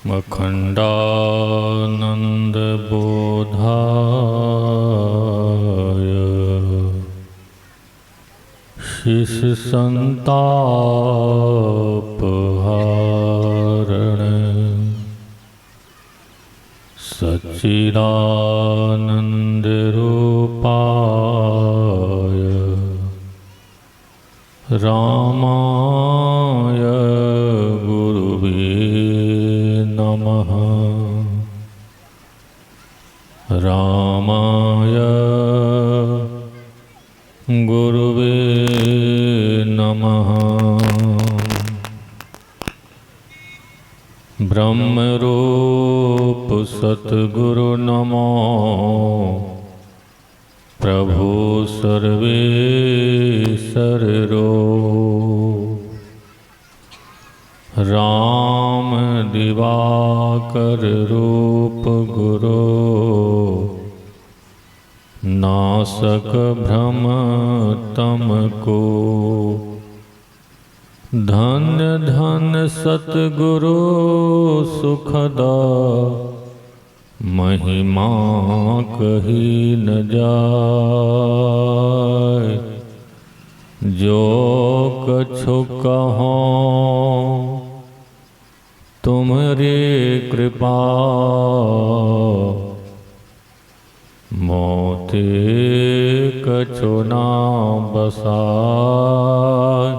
अखंडानंद बोधाय शिष संतापहारण सच्चिदानंद रूपाय रामाय गुरुवे नमः। रामाय गुरुवे नमः। ब्रह्मरूप सतगुरु नमो प्रभु सर्वेश्वरो। राम दिवाकर रूप गुरु नासक भ्रम तम को। धन्य धन्य सतगुरु सुखदा महिमा कही न जाय। जो कछु कहो तुम्हारी कृपा मोते कछु ना बसाय।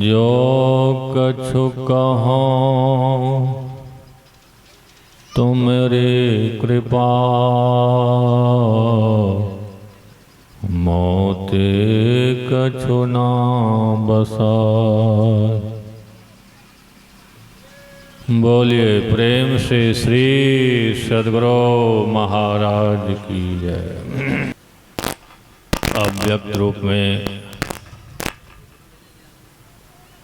जो कछु कहो तुम्हारी कृपा मोते कछु ना बसाय। बोलिए प्रेम से श्री सद्गुरु महाराज की जय। अव्यक्त रूप में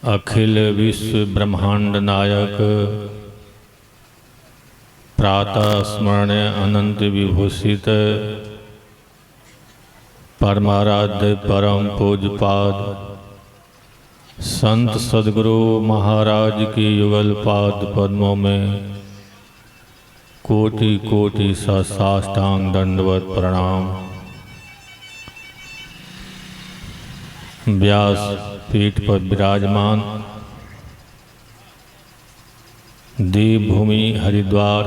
अखिल विश्व ब्रह्मांड नायक प्रातः स्मरण अनंत विभूषित परमाराध्य परम पूज्यपाद संत सद्गुरु महाराज की युगल पाद पद्मों में कोटि कोटि साष्टांग दंडवत प्रणाम। व्यास पीठ पर विराजमान देवभूमि हरिद्वार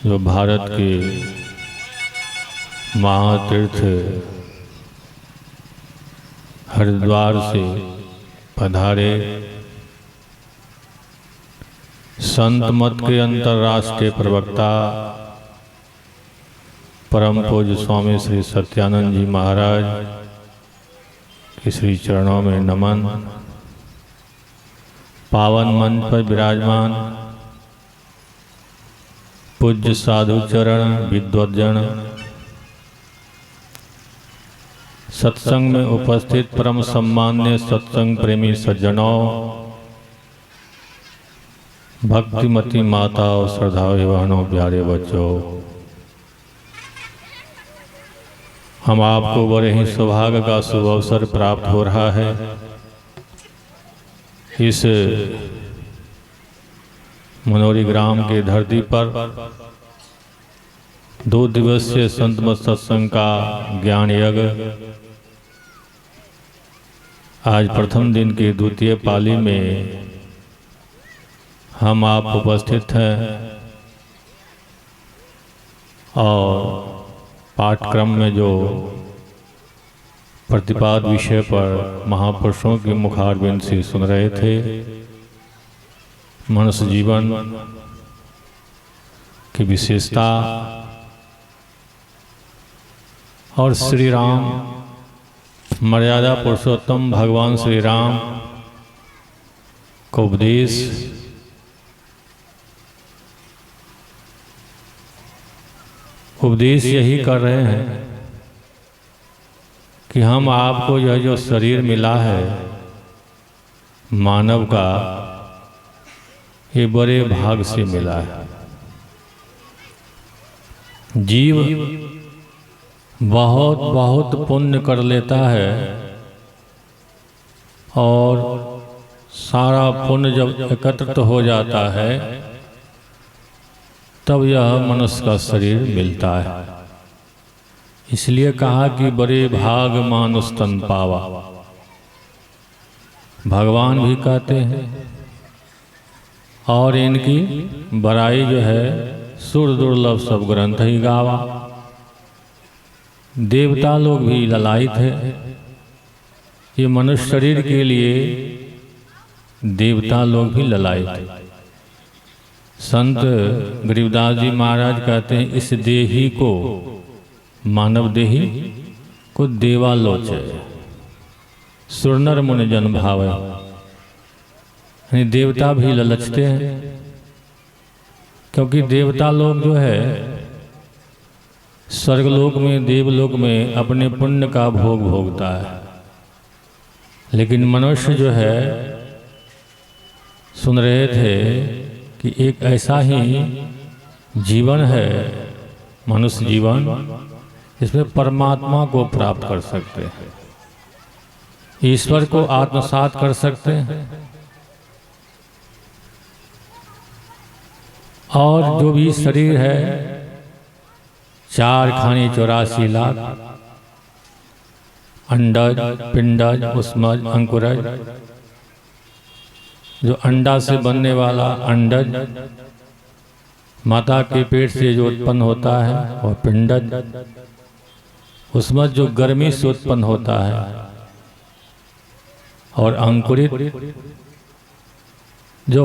जो भारत के महातीर्थ हरिद्वार से पधारे संत मत के अंतर्राष्ट्रीय प्रवक्ता परम पूज्य स्वामी श्री सत्यानंद जी महाराज के श्री चरणों में नमन। पावन मंच पर विराजमान पूज्य साधु चरण विद्वज्जन, सत्संग में उपस्थित परम सम्मान्य सत्संग प्रेमी सज्जनों, भक्तिमती माता और श्रद्धालु बहनों, प्यारे बच्चों, हम आपको बड़े ही सौभाग्य का शुभ अवसर प्राप्त हो रहा है। इस मनोरी ग्राम के धरती पर 2 दिवसीय संत मत सत्संग का ज्ञान यज्ञ आज प्रथम दिन की द्वितीय पाली में हम आप उपस्थित हैं और पाठक्रम में जो प्रतिपाद विषय पर महापुरुषों की मुखारबिंद से सुन रहे थे, मनुष्य जीवन की विशेषता और श्री राम मर्यादा पुरुषोत्तम भगवान श्री राम को उपदेश यही कर रहे हैं कि हम आपको यह जो शरीर मिला है मानव का, ये बड़े भाग से मिला है। जीव बहुत बहुत पुण्य कर लेता है और सारा पुण्य जब एकत्रित हो जाता है तब यह मनुष्य का शरीर मिलता है। इसलिए कहा कि बड़े भाग मानुष तन पावा। भगवान भी कहते हैं और इनकी बड़ाई जो है सुर दुर्लभ सब ग्रंथ ही गावा। देवता लोग भी ललायित है। ये मनुष्य शरीर के लिए देवता लोग भी ललायित है। संत गरीबदास जी महाराज कहते हैं इस देही को, मानव देही को देवालोचे सुरनर मुनि जन भावे। देवता भी ललचते हैं, क्योंकि देवता लोग जो है स्वर्गलोक में, देवलोक में अपने पुण्य का भोग भोगता है। लेकिन मनुष्य जो है, सुन रहे थे कि एक ऐसा ही जीवन है मनुष्य जीवन, इसमें परमात्मा को प्राप्त कर सकते हैं, ईश्वर को आत्मसात कर सकते हैं। और जो भी शरीर है 4 खाने 84 लाख, अंडज, पिंडज, उष्मज, अंकुरज। जो अंडा से बनने वाला अंडज, माता के पेट से जो उत्पन्न होता है वह पिंडज, उसमें जो गर्मी से उत्पन्न होता है, और अंकुरित जो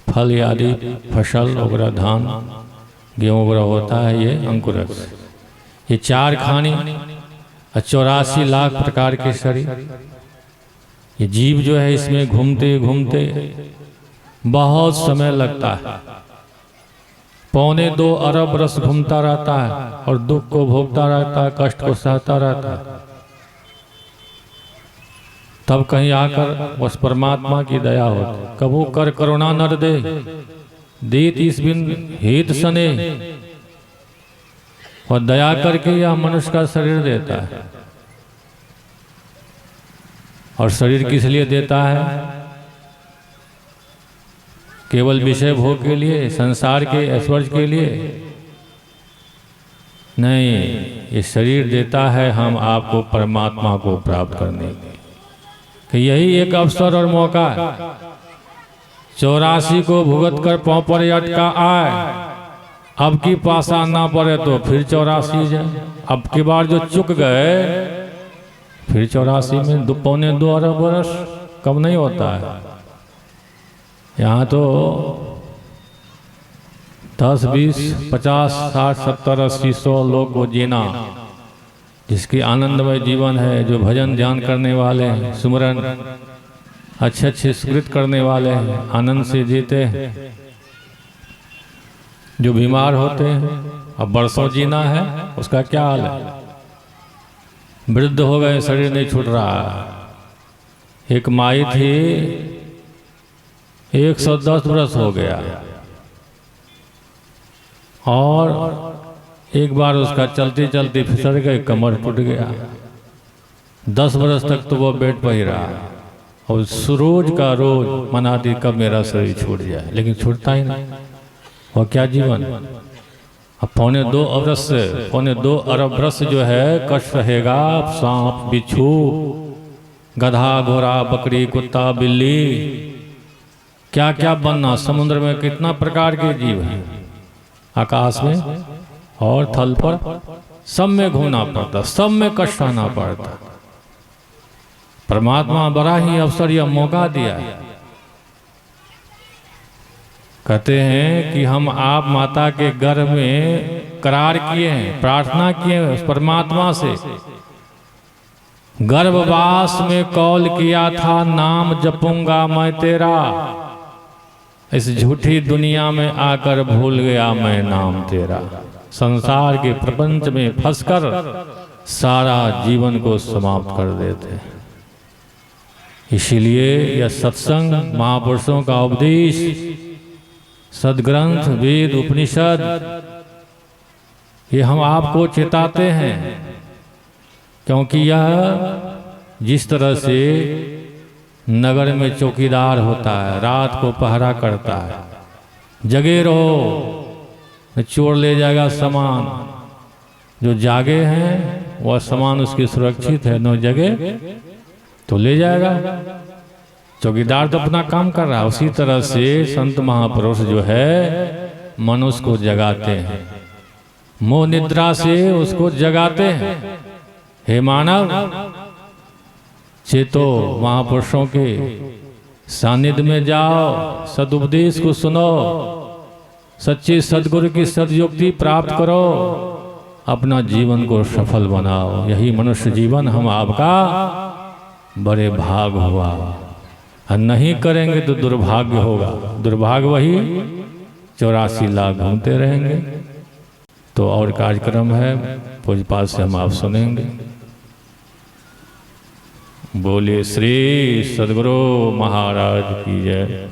फल आदि फसल वगैरह, धान गेहूँ वगैरह होता है, ये अंकुरक। ये 4 खाने 84 लाख प्रकार के शरीर। ये जीव जो है इसमें घूमते घूमते बहुत समय लगता है। 2.25 अरब वर्ष घूमता रहता है और दुख को भोगता रहता है, कष्ट को सहता रहता है। तब कहीं आकर उस परमात्मा की दया होती। कबू कर करुणा नर दे, देत इस बिन हेत सने। और दया करके यह मनुष्य का शरीर देता है। और शरीर किस लिए देता है? केवल विषय भोग के लिए, संसार के ऐश्वर्य के लिए नहीं। ये शरीर देता है हम आपको परमात्मा को प्राप्त करने के, कि यही एक अवसर और मौका है। 84 को भुगत कर पाँव पर अटका आए, अब की पासा ना पड़े तो फिर 84 जाए। अब की बार जो चुक गए फिर 84 में 2.25 अरब वर्ष कम नहीं होता है। यहाँ तो 10, 20, 50, 60, 70, 80, 100 लोग को जीना, जिसकी आनंदमय जीवन है, जो भजन ध्यान करने वाले हैं, सुमरन अच्छे अच्छे सुकृत करने वाले हैं, आनंद से जीते हैं। जो बीमार होते हैं, अब बरसों जीना है, उसका क्या हाल है? वृद्ध हो गए, शरीर नहीं छूट रहा। एक माई थी 110 वर्ष हो गया, और एक बार उसका चलते चलते फिसल गए, कमर टूट गया। 10 वर्ष तक तो वो बेड पर ही रहा, और रोज का रोज मनाती कब मेरा शरीर छूट जाए, लेकिन छूटता ही नहीं। और क्या जीवन। अब 2.25 अरब वर्ष जो है कष्ट रहेगा। सांप, बिच्छू, गधा, घोड़ा, बकरी, कुत्ता, बिल्ली, क्या क्या बनना। समुद्र में कितना प्रकार के जीव हैं, आकाश में और थल पर, सब में घूमना पड़ता, सब में कष्ट आना पड़ता। परमात्मा बड़ा ही अवसर या मौका दिया है। कहते हैं कि हम आप माता के गर्भ में करार किए हैं, प्रार्थना किए हैं उस परमात्मा से। गर्भवास में कौल किया था, नाम जपूंगा मैं तेरा। इस झूठी दुनिया में आकर भूल गया मैं नाम तेरा। संसार के प्रपंच में फंसकर सारा जीवन को समाप्त कर देते। इसीलिए यह सत्संग, महापुरुषों का उपदेश, सदग्रंथ, वेद, उपनिषद, ये हम आपको चेताते हैं। क्योंकि यह जिस तरह से नगर में चौकीदार होता है, रात को पहरा करता है, जगे रहो, चोर ले जाएगा सामान। जो जागे हैं वह सामान उसकी सुरक्षित है, न जगे तो ले जाएगा। चौकीदार तो अपना काम कर रहा है। उसी तरह से संत महापुरुष जो है मनुष्य को जगाते हैं, मोह निद्रा से उसको जगाते हैं। हे मानव, चेतो, महापुरुषों के सानिध्य में जाओ, सदुपदेश को सुनो, सच्चे सदगुरु की सदयुक्ति प्राप्त करो, अपना जीवन को सफल बनाओ। यही मनुष्य जीवन हम आपका बड़े भाग हुआ। और नहीं करेंगे तो दुर्भाग्य होगा। दुर्भाग्य वही 84 लाख घूमते रहेंगे। तो और कार्यक्रम है, पूज्यपाद से हम आप सुनेंगे। बोलिए श्री सद्गुरु महाराज की जय।